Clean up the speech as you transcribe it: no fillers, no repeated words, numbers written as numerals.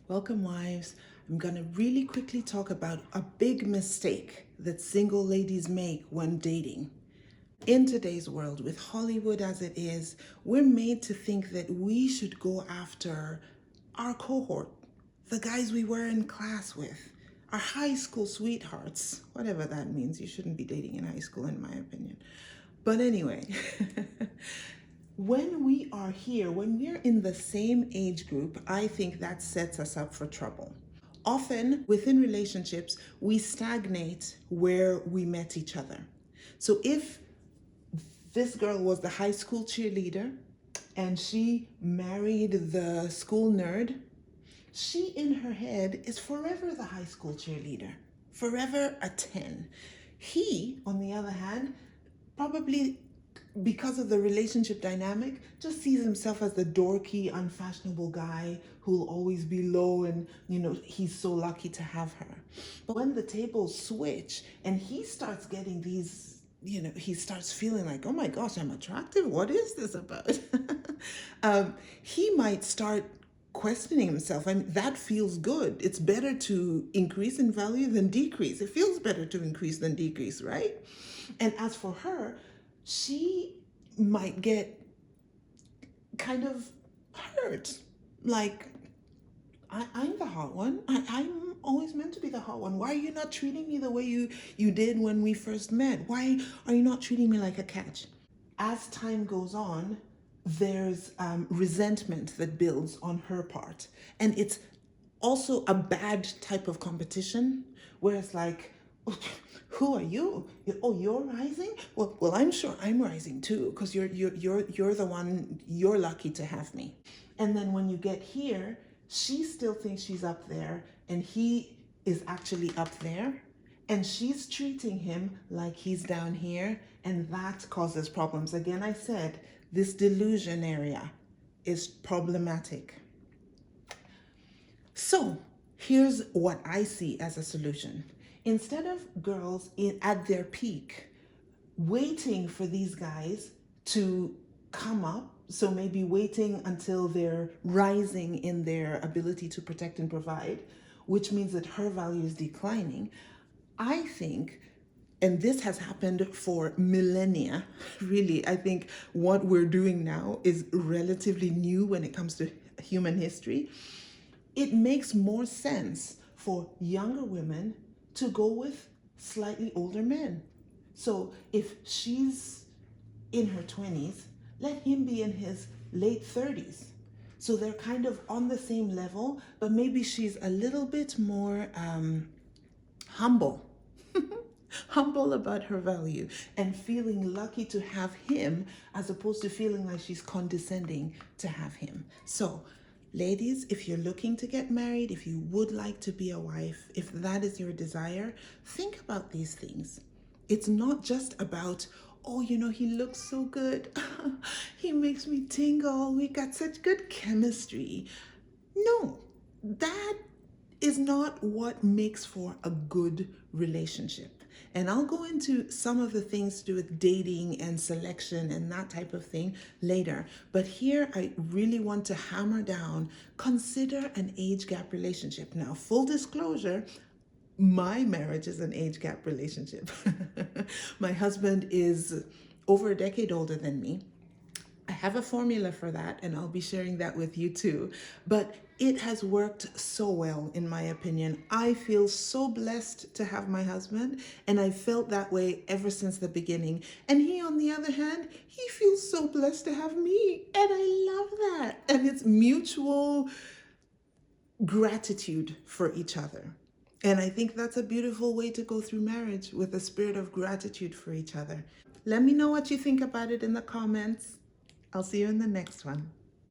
Welcome, wives. I'm going to really quickly talk about a big mistake that single ladies make when dating. In today's world, with Hollywood as it is, we're made to think that we should go after our cohort, the guys we were in class with, our high school sweethearts, whatever that means. You shouldn't be dating in high school, in my opinion. But anyway, when we are here, when we're in the same age group, I think that sets us up for trouble. Often within relationships, we stagnate where we met each other. So if this girl was the high school cheerleader and she married the school nerd, she in her head is forever the high school cheerleader, forever a 10. He, on the other hand, probably because of the relationship dynamic, just sees himself as the dorky, unfashionable guy who'll always be low and, he's so lucky to have her. But when the tables switch and he starts getting these, he starts feeling like, oh my gosh, I'm attractive. What is this about? He might start questioning himself. I mean, that feels good. It's better to increase in value than decrease. It feels better to increase than decrease, right? And as for her, she might get kind of hurt. Like, I'm the hot one. I'm always meant to be the hot one. Why are you not treating me the way you did when we first met? Why are you not treating me like a catch? As time goes on, there's resentment that builds on her part. And it's also a bad type of competition where it's like, who are you? Oh, you're rising? Well, I'm sure I'm rising too, because you're the one, you're lucky to have me. And then when you get here, she still thinks she's up there and he is actually up there. And she's treating him like he's down here, and that causes problems. Again, I said this delusion area is problematic. So here's what I see as a solution. Instead of girls at their peak waiting for these guys to come up, so maybe waiting until they're rising in their ability to protect and provide, which means that her value is declining, I think, and this has happened for millennia, really, I think what we're doing now is relatively new when it comes to human history. It makes more sense for younger women to go with slightly older men. So if she's in her 20s, let him be in his late 30s. So they're kind of on the same level, but maybe she's a little bit more humble. Humble about her value and feeling lucky to have him as opposed to feeling like she's condescending to have him. So ladies, if you're looking to get married, if you would like to be a wife, if that is your desire, think about these things. It's not just about, oh, he looks so good. He makes me tingle. We got such good chemistry. No, that is not what makes for a good relationship. And I'll go into some of the things to do with dating and selection and that type of thing later. But here I really want to hammer down, consider an age gap relationship. Now, full disclosure, my marriage is an age gap relationship. My husband is over a decade older than me. I have a formula for that, and I'll be sharing that with you too. But it has worked so well, in my opinion. I feel so blessed to have my husband, and I felt that way ever since the beginning. And he, on the other hand, he feels so blessed to have me, and I love that. And it's mutual gratitude for each other. And I think that's a beautiful way to go through marriage, with a spirit of gratitude for each other. Let me know what you think about it in the comments. I'll see you in the next one.